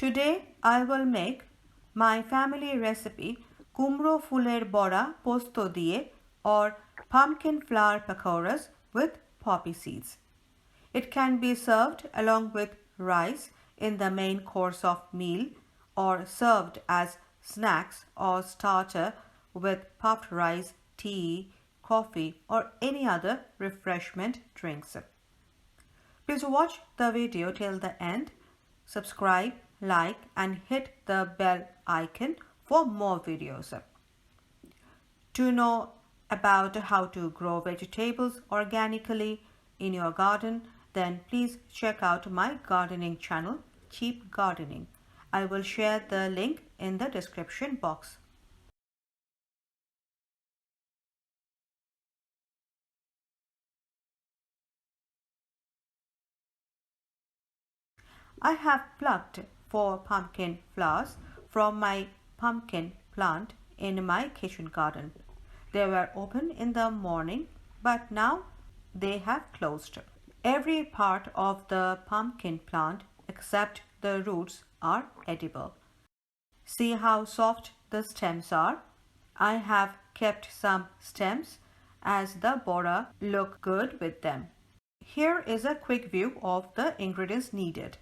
Today I will make my family recipe Kumro fuler Bora Posto Diye or pumpkin flour pakoras with poppy seeds. It can be served along with rice in the main course of meal or served as snacks or starter with puffed rice, tea, coffee or any other refreshment drinks. Please watch the video till the end. Subscribe, like and hit the bell icon for more videos. To know about how to grow vegetables organically in your garden, then please check out my gardening channel, Cheap Gardening. I will share the link in the description box. I have plucked 4 pumpkin flowers from my pumpkin plant in my kitchen garden. They were open in the morning, but now they have closed. Every part of the pumpkin plant except the roots are edible. See how soft the stems are? I have kept some stems as the Bora look good with them. Here is a quick view of the ingredients needed.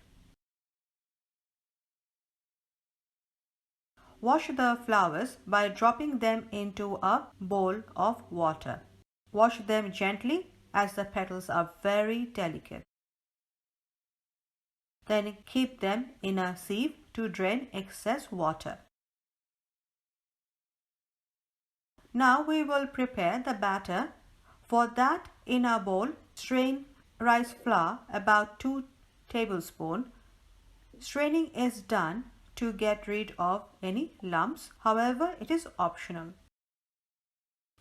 Wash the flowers by dropping them into a bowl of water. Wash them gently as the petals are very delicate. Then keep them in a sieve to drain excess water. Now we will prepare the batter. For that, in a bowl, strain rice flour about 2 tablespoons. Straining is done to get rid of any lumps. However, it is optional.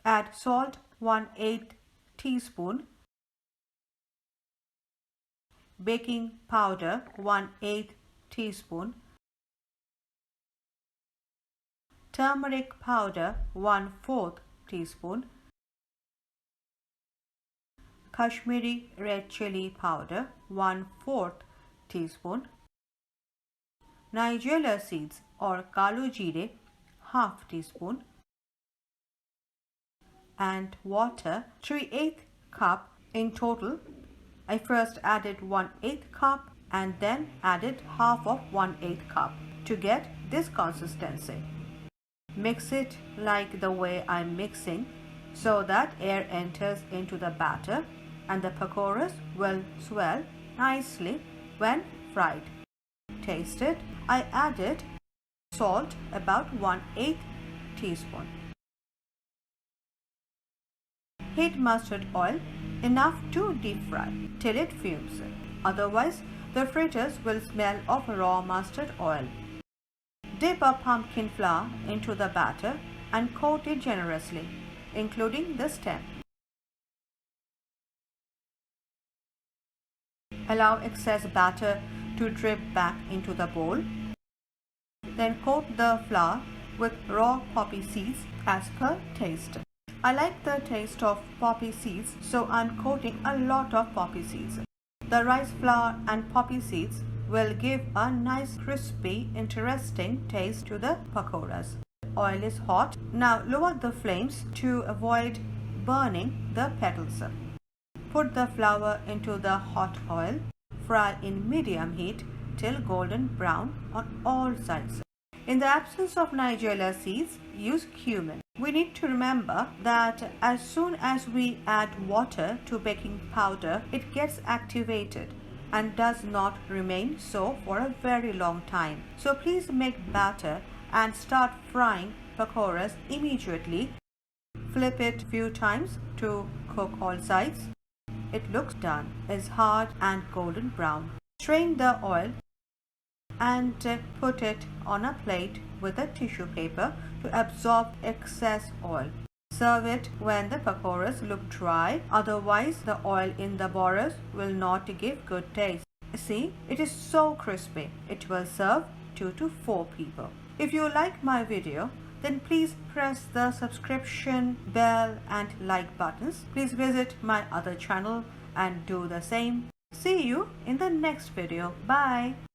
Add salt 1/8 teaspoon, baking powder 1/8 teaspoon, turmeric powder 1/4 teaspoon, Kashmiri red chili powder 1/4 teaspoon, Nigella seeds or kalu jeera 1/2 teaspoon and water 3/8 cup in total. I first added 1/8 cup and then added half of 1/8 cup to get this consistency. Mix it like the way I'm mixing so that air enters into the batter and the pakoras will swell nicely when fried. Taste it. I added salt about 1/8 teaspoon. Heat mustard oil enough to deep fry till it fumes. Otherwise, the fritters will smell of raw mustard oil. Dip a pumpkin flour into the batter and coat it generously, including the stem. Allow excess batter to drip back into the bowl. Then coat the flour with raw poppy seeds as per taste. I like the taste of poppy seeds, so I'm coating a lot of poppy seeds. The rice flour and poppy seeds will give a nice crispy, interesting taste to the pakoras. Oil is hot. Now lower the flames to avoid burning the petals. Put the flour into the hot oil. Fry in medium heat till golden brown on all sides. In the absence of Nigella seeds, use cumin. We need to remember that as soon as we add water to baking powder, it gets activated and does not remain so for a very long time. So please make batter and start frying pakoras immediately. Flip it few times to cook all sides. It looks done. It's hard and golden brown. Strain the oil and put it on a plate with a tissue paper to absorb excess oil. Serve it when the pakoras look dry, otherwise the oil in the boras will not give good taste. See, it is so crispy. It will serve 2 to 4 people. If you like my video, then please press the subscription bell and like buttons. Please visit my other channel and do the same. See you in the next video. Bye.